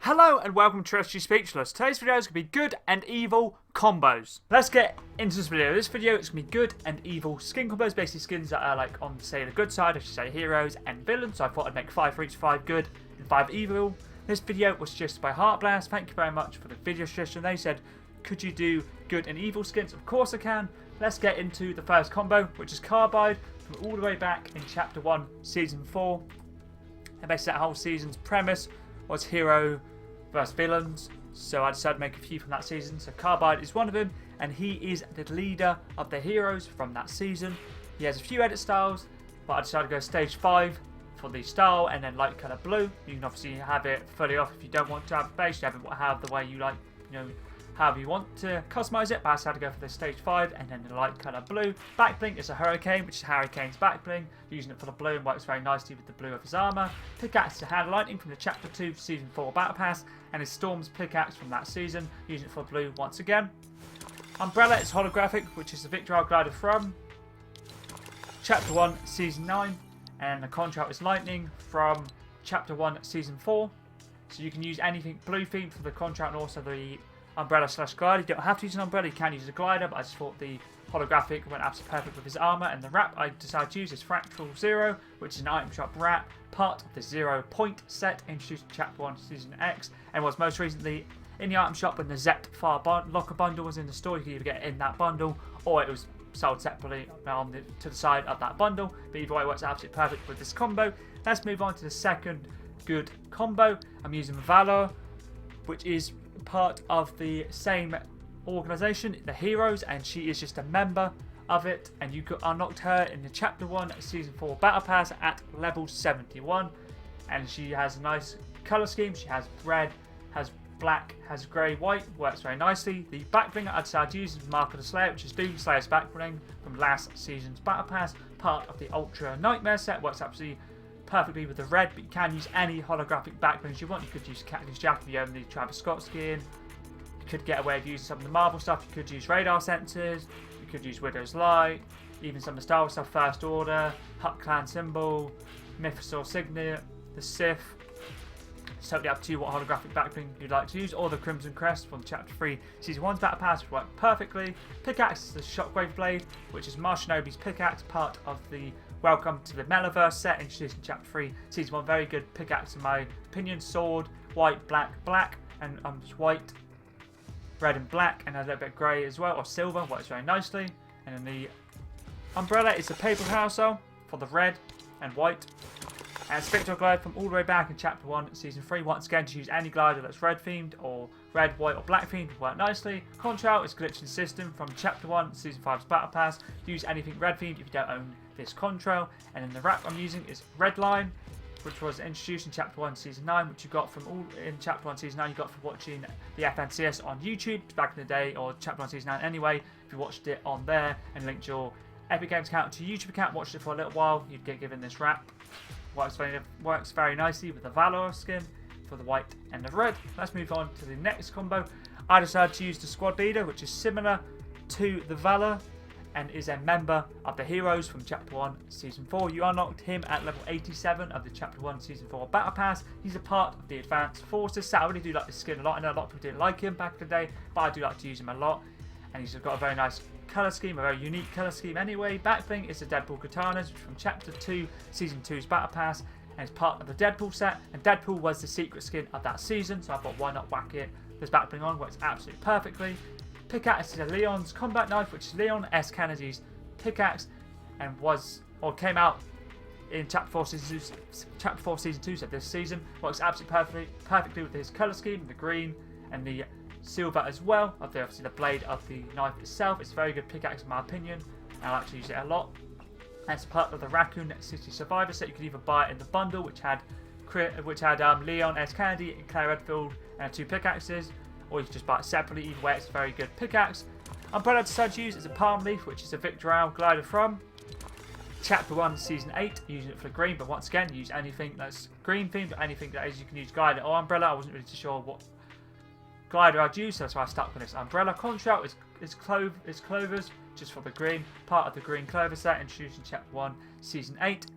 Hello and welcome to Trust You Speechless. Today's video is going to be good and evil combos. Let's get into this video. This video is going to be good and evil skin combos, basically skins that are like on, say, the good side, I should say heroes and villains. So I thought I'd make 5 for each, 5 good and 5 evil. This video was suggested by Heartblast. Thank you very much for the video suggestion. They said, could you do good and evil skins? Of course I can. Let's get into the first combo, which is Carbide, from all the way back in Chapter 1, Season 4. And basically that whole season's premise was hero versus villains, so I decided to make a few from that season. So Carbide is one of them, and he is the leader of the heroes from that season. He has a few edit styles, but I decided to go stage 5 for the style, and then light colour blue. You can obviously have it fully off if you don't want to have it base. You have the way you like, however you want to customize it, but I decided to go for the stage 5 and then the light colour blue. Back bling is a hurricane, which is Hurricane's back bling, using it for the blue and works very nicely with the blue of his armour. Pickaxe to hand lightning from the Chapter 2 Season 4 Battle Pass, and his Storm's pickaxe from that season, using it for blue once again. Umbrella is holographic, which is the Venturian glider from Chapter 1 Season 9, and the contract is lightning from Chapter 1 Season 4. So you can use anything blue themed for the contract and also the umbrella / glider. You don't have to use an umbrella, you can use a glider, but I just thought the holographic went absolutely perfect with his armour. And the wrap I decided to use is Fractal Zero, which is an item shop wrap, part of the 0 point set introduced in Chapter 1 Season X, and was most recently in the item shop when the Zet Far Locker bundle was in the store. You could either get it in that bundle or it was sold separately to the side of that bundle, but either way it works absolutely perfect with this combo. Let's move on to the second good combo. I'm using Valor, which is part of the same organisation, the Heroes, and she is just a member of it, and you could unlock her in the Chapter 1 Season 4 Battle Pass at level 71, and she has a nice colour scheme. She has red, has black, has grey, white, works very nicely. The back bling I decided to use is Mark of the Slayer, which is Doomslayer's back bling from last season's Battle Pass, part of the Ultra Nightmare set, works absolutely perfectly with the red, but you can use any holographic back blings you want. You could use Cactus Jack if you own the Travis Scott skin. You could get away with using some of the Marvel stuff. You could use radar sensors. You could use Widow's Light. Even some of the Star Wars stuff, First Order, Hut Clan Symbol, Mythosaur Signet, the Sith. It's totally up to you what holographic backbling you'd like to use, or the Crimson Crest from Chapter 3 Season 1's Battle Pass, which worked perfectly. Pickaxe is the Shockwave Blade, which is Marshinobi's pickaxe, part of the Welcome to the Metaverse set introduced in Chapter 3 Season 1. Very good pickaxe in my opinion. Sword, white, black, black, and just white, red and black, and a little bit grey as well, or silver, works very nicely. And then the umbrella is the paper parasol for the red and white. And Spectral Glide from all the way back in Chapter 1 Season 3. Once again, to use any glider that's red themed or red, white or black themed would work nicely. Contrail is Glitching System from Chapter 1 Season 5's Battle Pass. Use anything red themed if you don't own this contrail. And then the wrap I'm using is Red Line, which was introduced in Chapter 1 Season 9, which you got from in Chapter 1 Season 9 you got from watching the FNCS on YouTube back in the day, or Chapter 1 Season 9 anyway. If you watched it on there and linked your Epic Games account to your YouTube account, watched it for a little while, you'd get given this wrap. Works very nicely with the Valor skin for the white and the red. Let's move on to the next combo. I decided to use the Squad Leader, which is similar to the Valor and is a member of the Heroes from Chapter 1 Season 4. You unlocked him at level 87 of the Chapter 1 Season 4 Battle Pass. He's a part of the Advanced Forces set. I really do like this skin a lot. I know a lot of people didn't like him back in the day, but I do like to use him a lot. And he's got a very nice colour scheme, a very unique colour scheme anyway. Back bling is the Deadpool Katanas, which from Chapter 2 Season 2's Battle Pass, and it's part of the Deadpool set. And Deadpool was the secret skin of that season, so I thought why not whack it. This back bling on works absolutely perfectly. Pickaxe is a Leon's combat knife, which is Leon S. Kennedy's pickaxe, and came out in Chapter 4 Season 2 set this season. Works absolutely perfectly with his colour scheme, the green and the silver as well, obviously the blade of the knife itself. It's a very good pickaxe in my opinion, and I like to use it a lot. And it's part of the Raccoon City Survivor set. You could either buy it in the bundle, which had Leon S. Kennedy and Claire Redfield and 2 pickaxes, or you can just buy it separately. Either way, it's a very good pickaxe. Umbrella I decided to use is a Palm Leaf, which is a Victorian glider from Chapter 1 Season 8, using it for green, but once again, use anything that's green themed, or anything that is you can use glider or umbrella. I wasn't really too sure what glider I'd use, so that's why I stuck with this umbrella. Contrail is Clovers, just for the green, part of the green Clover set introduced in Chapter 1 Season 8.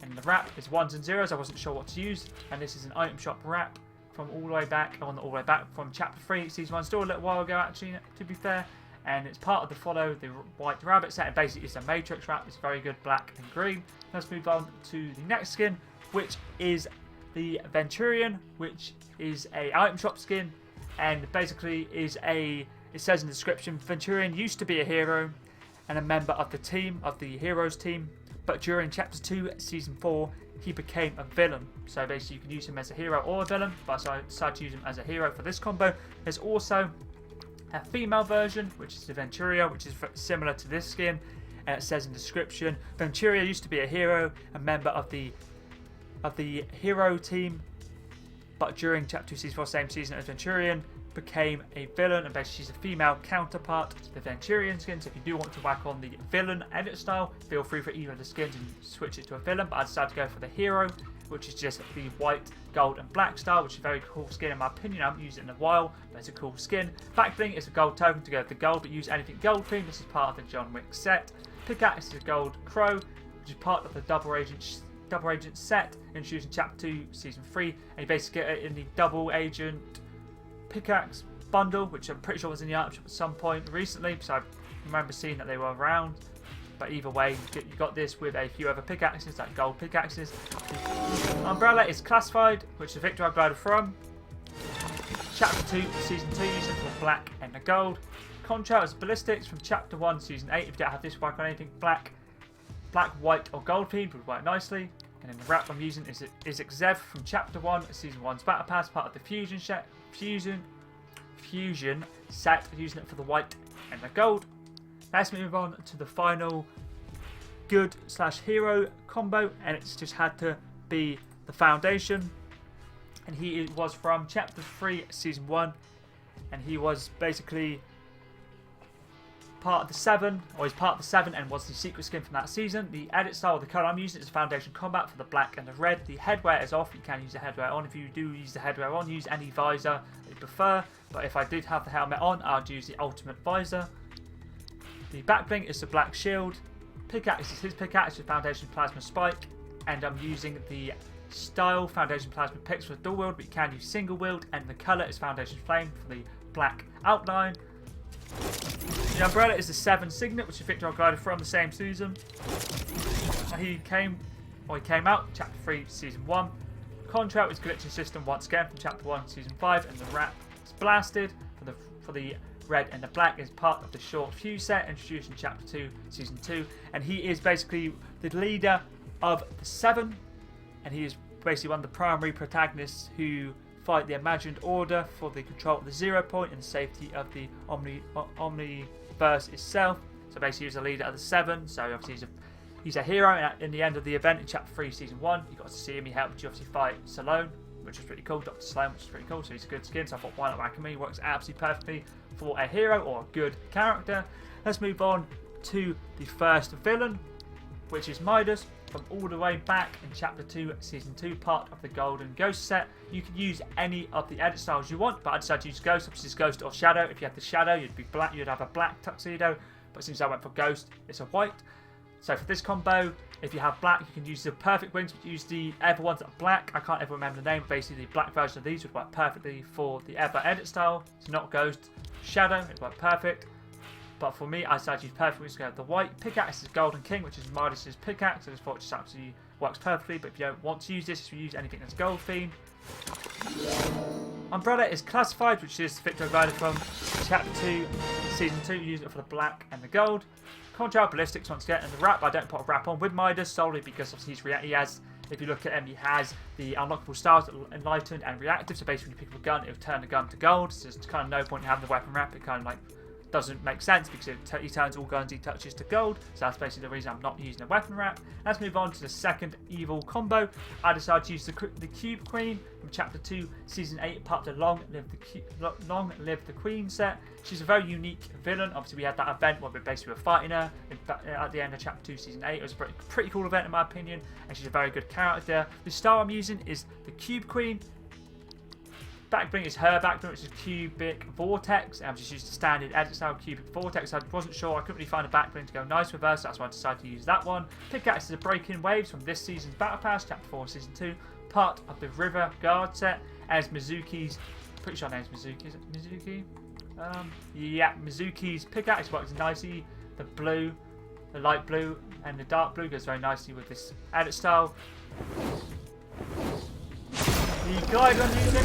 And the wrap is 1s and 0s. I wasn't sure what to use, and this is an item shop wrap from all the way back, all the way back from Chapter 3, Season 1, still a little while ago actually, to be fair. And it's part of the Follow the White Rabbit set, and basically it's a Matrix wrap. It's very good, black and green. Let's move on to the next skin, which is the Venturian, which is a item shop skin, and basically is a, it says in the description, Venturian used to be a hero and a member of the team, of the heroes team, but during Chapter 2, Season 4, he became a villain. So basically you can use him as a hero or a villain, but I decided to use him as a hero for this combo. There's also a female version, which is the Venturia, which is similar to this skin, and it says in the description, Venturia used to be a hero, a member of the hero team, but during Chapter 2, Season 4, same season as Venturian, became a villain, and basically she's a female counterpart to the Venturian skin. So if you do want to whack on the villain edit style, feel free for either of the skins and switch it to a villain, but I decided to go for the hero, which is just the white, gold and black style, which is a very cool skin in my opinion. I haven't used it in a while, but it's a cool skin. Back bling is a gold token to go with the gold, but use anything gold themed. This is part of the John Wick set. Pickaxe is a gold crow, which is part of the double agent set introduced in Chapter 2, Season 3, and you basically get it in the double agent pickaxe bundle, which I'm pretty sure was in the item shop at some point recently, so I remember seeing that they were around. But either way, you got this with a few other pickaxes, like gold pickaxes. The umbrella is classified, which is a Victor I glided from Chapter 2, Season 2, using for black and the gold. Contrail is ballistics from Chapter 1, Season 8. If you don't have this whack on anything black, white or gold themed would work nicely. And then the wrap I'm using is Zev from Chapter 1, Season 1's Battle Pass, part of the Fusion set, using it for the white and the gold. Let's move on to the final good/hero combo, and it's just had to be the Foundation. And he was from Chapter 3, Season 1, and he was basically part of the 7, or he's part of the 7 and was the secret skin from that season. The edit style, the colour I'm using is Foundation Combat for the black and the red. The headwear is off. You can use the headwear on. If you do use the headwear on, use any visor that you prefer. But if I did have the helmet on, I'd use the ultimate visor. The back bling is the black shield. Pickaxe is his pickaxe with Foundation Plasma Spike. And I'm using the style Foundation Plasma Picks for dual wield, but you can use single wield. And the colour is Foundation Flame for the black outline. The umbrella is the 7 Signet, which is Victor glided from the same season. He came out Chapter 3, Season 1. Contrail is glitching system once again from Chapter 1, Season 5, and the wrap is blasted for the red and the black is part of the short fuse set introduced in Chapter 2, Season 2, and he is basically the leader of the 7, and he is basically one of the primary protagonists who fight the imagined order for the control of the 0 point and the safety of the Omniverse itself. So basically he's a leader of the 7, so obviously he's a hero, and in the end of the event in Chapter 3 Season 1 you got to see him. He helped you obviously fight Sloane, which is pretty cool, Dr. Sloane, which is pretty cool, so he's a good skin, so I thought why not whack him. He works absolutely perfectly for a hero or a good character. Let's move on to the first villain, which is Midas, from all the way back in Chapter 2, Season 2, part of the Golden Ghost set. You can use any of the edit styles you want, but I decided to use Ghost, which is Ghost or Shadow. If you had the Shadow, you'd have a black tuxedo, but since I went for Ghost, it's a white. So for this combo, if you have black, you can use the perfect wings, but use the other ones that are black. I can't ever remember the name, but basically the black version of these would work perfectly for the other edit style. It's not Ghost, Shadow, it would work perfect. But for me, I decided to use perfect wings to go with the white. Pickaxe is Golden King, which is Midas' pickaxe. I just thought it just absolutely works perfectly. But if you don't want to use this, you use anything that's gold themed. Umbrella is classified, which is Victor glided from Chapter 2, Season 2. Use it for the black and the gold. Contrail ballistics once again, and the wrap. I don't put a wrap on with Midas solely because obviously he has. If you look at him, he has the unlockable styles, enlightened and reactive. So basically, when you pick up a gun, it will turn the gun to gold. So there's kind of no point in having the weapon wrap. It kind of like doesn't make sense because he turns all guns he touches to gold. So that's basically the reason I'm not using a weapon wrap. Let's move on to the second evil combo. I decided to use the Cube Queen from Chapter 2, Season 8, part of the Long Live the Queen set. She's a very unique villain. Obviously, we had that event where we basically were fighting her at the end of Chapter 2, Season 8. It was a pretty cool event in my opinion, and she's a very good character. The style I'm using is the Cube Queen. Backbling is her backbling, which is Cubic Vortex. I'm just used the standard edit style Cubic Vortex. I wasn't sure, I couldn't really find a backbling to go nice with her, so that's why I decided to use that one. Pickaxe is a Break-In Waves from this season's Battle Pass, Chapter 4, Season 2, part of the River Guard set. as Mizuki's, pretty sure her name's Mizuki, is it Mizuki? Yeah, Mizuki's pickaxe works nicely. The blue, the light blue, and the dark blue goes very nicely with this edit style. The guide I'm using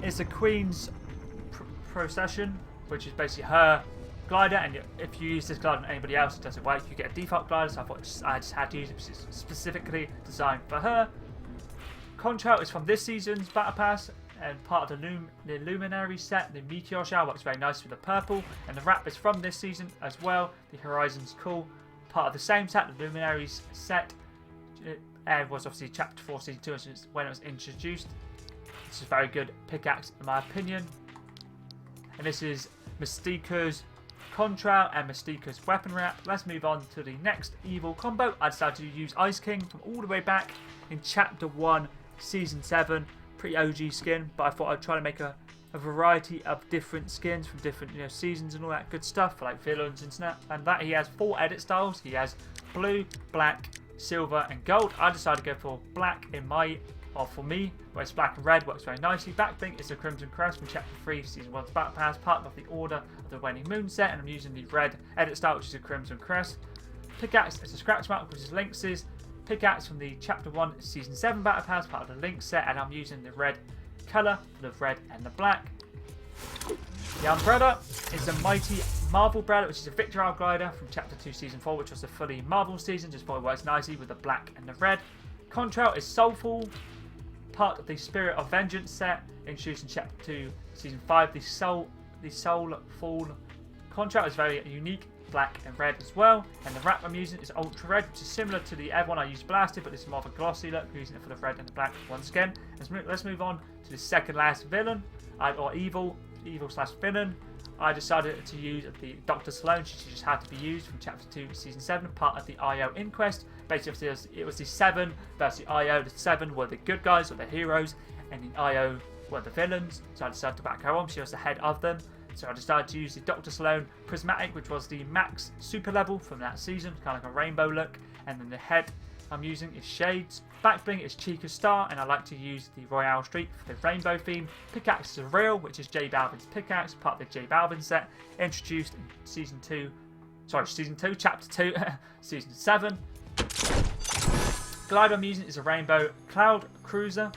is the Queen's Procession, which is basically her glider, and if you use this glider on anybody else, it doesn't work. You get a default glider, so I thought I just had to use it because it's specifically designed for her. Contrail is from this season's Battle Pass and part of the Luminary set. The Meteor Shower works very nicely with the purple, and the wrap is from this season as well. The Horizon's cool, part of the same set, the Luminaries set. It was obviously Chapter 4 Season 2 when it was introduced. This is a very good pickaxe in my opinion. And this is Mystica's Contrail and Mystica's weapon wrap. Let's move on to the next evil combo. I decided to use Ice King from all the way back in Chapter 1 Season 7. Pretty OG skin, but I thought I'd try to make a variety of different skins from different seasons and all that good stuff for like villains and snap. And that he has 4 edit styles. He has blue, black, silver and gold. I decided to go for black for me, where it's black and red, works very nicely. Backbling is the Crimson Crest from Chapter 3 Season 1's Battle Pass, part of the Order of the Waning Moon set, and I'm using the red edit style, which is the Crimson Crest. Pickaxe is a scratch mark, which is Lynx's pickaxe from the Chapter 1 Season 7 Battle Pass, part of the Lynx set, and I'm using the red colour for the red and the black. The umbrella is the Mighty Marvel umbrella, which is a Victor glider from Chapter 2 Season 4, which was a fully Marvel season, just thought it works nicely with the black and the red. Contrail is Soulful, part of the Spirit of Vengeance set, introduced in Chapter 2 Season 5. The Soulful Contrail is very unique, black and red as well. And the wrap I'm using is Ultra Red, which is similar to the other one I used Blasted, but this is more of a glossy look. I'm using it for the red and the black once again. Let's move on to the second last villain, or evil slash villain. I decided to use the Dr. Sloane. She just had to be used from Chapter 2 Season 7, part of the IO Inquest. Basically, it was the 7 versus the IO. The 7 were the good guys, or the heroes, and the IO were the villains. So I decided to back her on. She was the head of them. So I decided to use the Dr. Sloane Prismatic, which was the max super level from that season, kind of like a rainbow look. And then the head I'm using is Shades. Backbling is Chica Star, and I like to use the Royale Street for the rainbow theme. Pickaxe is Real, which is J Balvin's pickaxe, part of the J Balvin set, introduced in Season 2, Chapter 2, Season 7. Glider I'm using is a Rainbow Cloud Cruiser.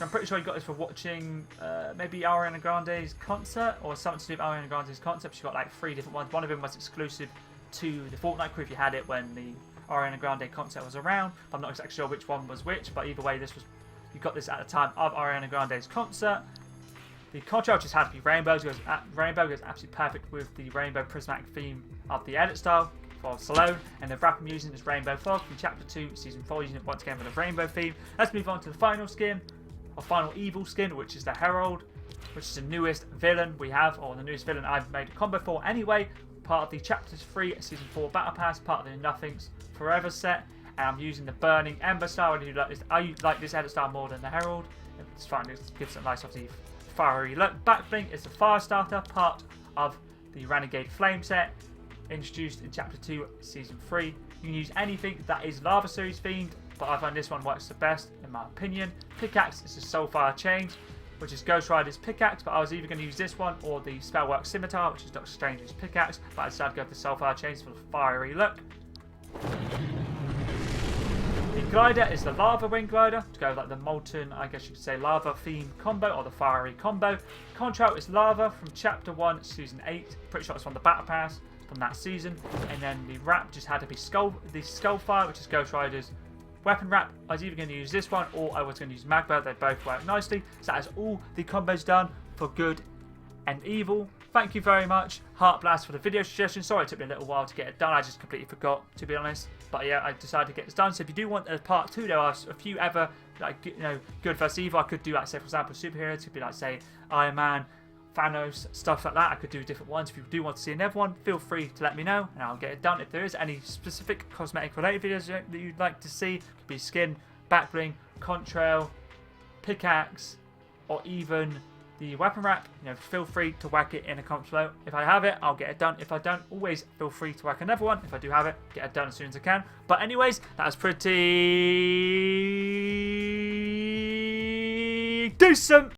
I'm pretty sure you got this for watching maybe Ariana Grande's concert, or something to do with Ariana Grande's concert. She got like 3 different ones. One of them was exclusive to the Fortnite Crew if you had it when the Ariana Grande concert was around. I'm not exactly sure which one was which, but either way, you got this at the time of Ariana Grande's concert. The contrail just had to be rainbow. Rainbow goes absolutely perfect with the rainbow prismatic theme of the edit style for Sloane. And the wrap I'm using is Rainbow Fog from Chapter 2 Season 4, using it once again for the rainbow theme. Let's move on to the final skin, or final evil skin, which is the Herald, which is the newest villain we have, or the newest villain I've made a combo for anyway. Part of the Chapter 3 Season 4 Battle Pass, part of the Nothing's Forever set, and I'm using the Burning Ember style. I like this edit style more than the Herald. It's fine, it gives it a nice, obviously, fiery look. Backbling is the Fire Starter, part of the Renegade Flame set, introduced in Chapter 2 Season 3. You can use anything that is Lava Series themed, but I find this one works the best in my opinion. Pickaxe is the Soulfire Change, which is Ghost Rider's pickaxe, but I was either going to use this one or the Spellwork Scimitar, which is Doctor Strange's pickaxe, but I decided to go for the Soulfire Change for the fiery look. The glider is the Lava Wing Glider, to go with like the molten, I guess you could say, lava theme combo, or the fiery combo. Contrail is Lava from Chapter 1 Season 8, pretty sure it's from the Battle Pass from that season. And then the wrap just had to be the Skullfire, which is Ghost Rider's weapon wrap. I was either going to use this one or I was going to use Magma. They both work nicely. So that is all the combos done for good and evil. Thank you very much, Heart Blast, for the video suggestion. Sorry it took me a little while to get it done. I just completely forgot, to be honest. But yeah, I decided to get this done. So if you do want a part 2, there are a few other, like, good versus evil. I could do, like, say, for example, superheroes. It could be like, say, Iron Man, Thanos, stuff like that. I could do different ones. If you do want to see another one, feel free to let me know and I'll get it done. If there is any specific cosmetic related videos that you'd like to see, it could be skin, backbling, contrail, pickaxe, or even the weapon wrap, feel free to whack it in a comment below. If I have it, I'll get it done. If I don't, always feel free to whack another one. If I do have it, get it done as soon as I can. But anyways, that was pretty do some